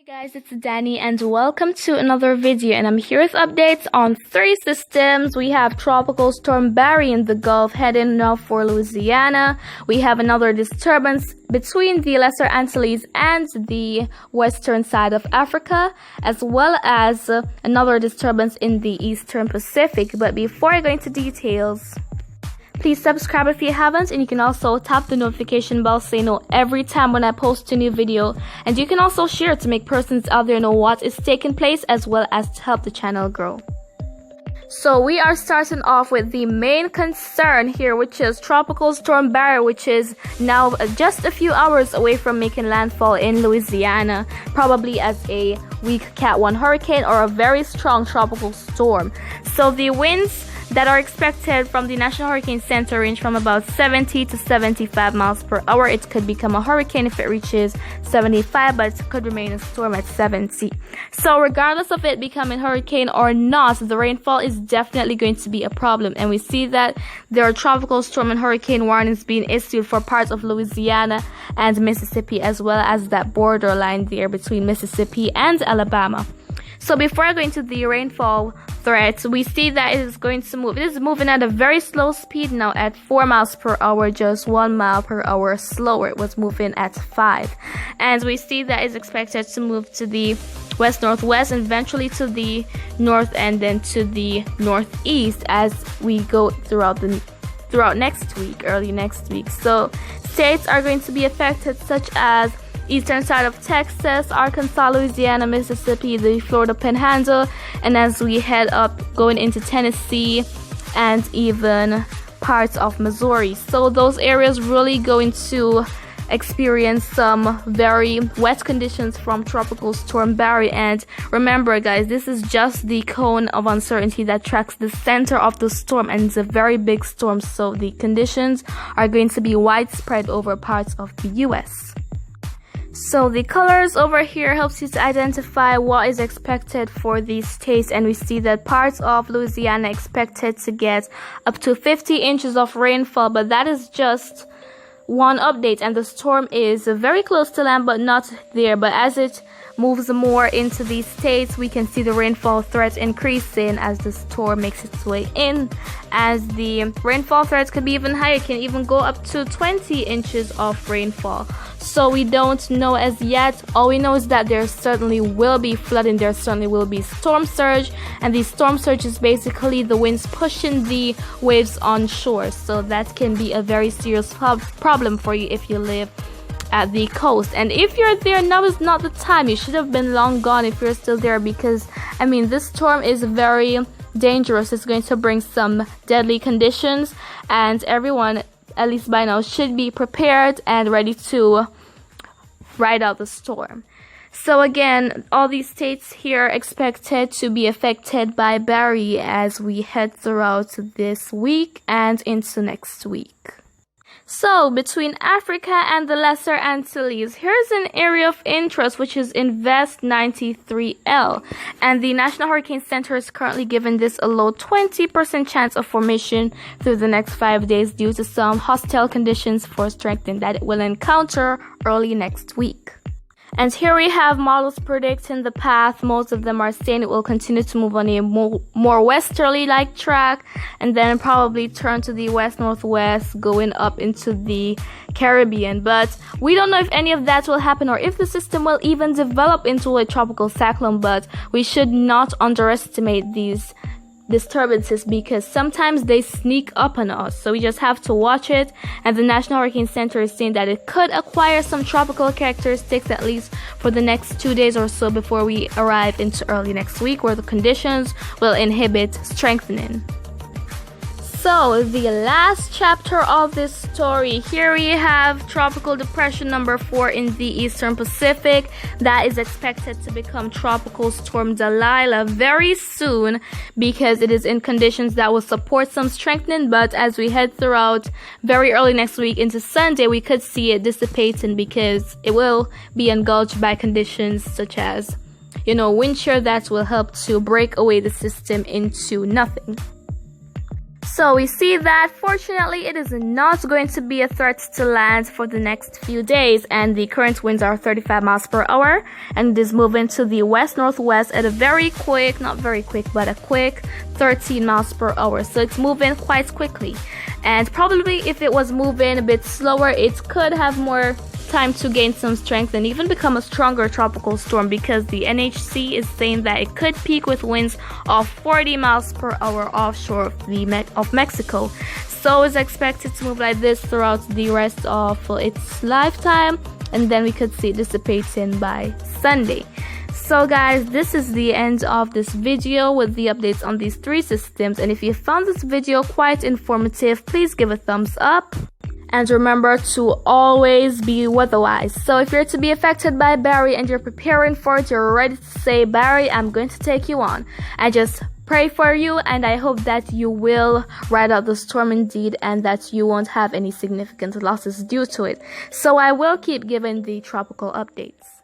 Guys, it's Dani'i and welcome to another video, and I'm here with updates on 3 systems. We have Tropical Storm Barry in the Gulf heading now for Louisiana. We have another disturbance between the Lesser Antilles and the western side of Africa, as well as another disturbance in the Eastern Pacific. But before I go into details, please subscribe if you haven't, and you can also tap the notification bell so you know every time when I post a new video. And you can also share to make persons out there know what is taking place, as well as to help the channel grow. So we are starting off with the main concern here, which is Tropical Storm Barry, which is now just a few hours away from making landfall in Louisiana, probably as a weak Cat 1 hurricane or a very strong tropical storm. So the winds that are expected from the National Hurricane Center range from about 70 to 75 miles per hour. It could become a hurricane if it reaches 75, but it could remain a storm at 70. So regardless of it becoming hurricane or not, the rainfall is definitely going to be a problem. And we see that there are tropical storm and hurricane warnings being issued for parts of Louisiana and Mississippi, as well as that borderline there between Mississippi and Alabama. So before I go into the rainfall threat, we see that it is going to move. It is moving at a very slow speed now at 4 miles per hour, just 1 mile per hour slower. It was moving at 5. And we see that it's expected to move to the west-northwest and eventually to the north and then to the northeast as we go throughout next week, early next week. So states are going to be affected such as eastern side of Texas, Arkansas, Louisiana, Mississippi, the Florida Panhandle, and as we head up going into Tennessee and even parts of Missouri. So those areas really going to experience some very wet conditions from Tropical Storm Barry. And remember guys, this is just the cone of uncertainty that tracks the center of the storm, and it's a very big storm, so the conditions are going to be widespread over parts of the US. So the colors over here helps you to identify what is expected for these states, and we see that parts of Louisiana expected to get up to 50 inches of rainfall, but that is just one update, and the storm is very close to land but not there. But as it moves more into these states, we can see the rainfall threat increasing as the storm makes its way in, as the rainfall threat could be even higher. It can even go up to 20 inches of rainfall. So we don't know as yet. All we know is that there certainly will be flooding, there certainly will be storm surge, and the storm surge is basically the winds pushing the waves on shore. So that can be a very serious problem for you if you live at the coast. And if you're there, now is not the time. You should have been long gone if you're still there, because I mean, this storm is very dangerous. It's going to bring some deadly conditions, and everyone, at least by now, should be prepared and ready to ride out the storm. So again, all these states here expected to be affected by Barry as we head throughout this week and into next week. So between Africa and the Lesser Antilles, here's an area of interest, which is Invest 93L, and the National Hurricane Center is currently giving this a low 20% chance of formation through the next 5 days due to some hostile conditions for strengthening that it will encounter early next week. And here we have models predicting the path. Most of them are saying it will continue to move on a more westerly-like track, and then probably turn to the west-northwest, going up into the Caribbean. But we don't know if any of that will happen, or if the system will even develop into a tropical cyclone. But we should not underestimate these disturbances, because sometimes they sneak up on us, so we just have to watch it. And the National Hurricane Center is saying that it could acquire some tropical characteristics at least for the next 2 days or so before we arrive into early next week, where the conditions will inhibit strengthening. So the last chapter of this story, here we have Tropical Depression number 4 in the Eastern Pacific that is expected to become Tropical Storm Dalilah very soon, because it is in conditions that will support some strengthening. But as we head throughout very early next week into Sunday, we could see it dissipating, because it will be engulfed by conditions such as, wind shear that will help to break away the system into nothing. So we see that fortunately it is not going to be a threat to land for the next few days, and the current winds are 35 miles per hour, and it is moving to the west-northwest at a very quick, not very quick, but a quick 13 miles per hour. So it's moving quite quickly, and probably if it was moving a bit slower, it could have more time to gain some strength and even become a stronger tropical storm, because the NHC is saying that it could peak with winds of 40 miles per hour offshore of Mexico. So it's expected to move like this throughout the rest of its lifetime, and then we could see it dissipating by Sunday. So guys, this is the end of this video with the updates on these three systems, and if you found this video quite informative, please give a thumbs up. And remember to always be weatherwise. So if you're to be affected by Barry and you're preparing for it, you're ready to say, Barry, I'm going to take you on. I just pray for you, and I hope that you will ride out the storm indeed, and that you won't have any significant losses due to it. So I will keep giving the tropical updates.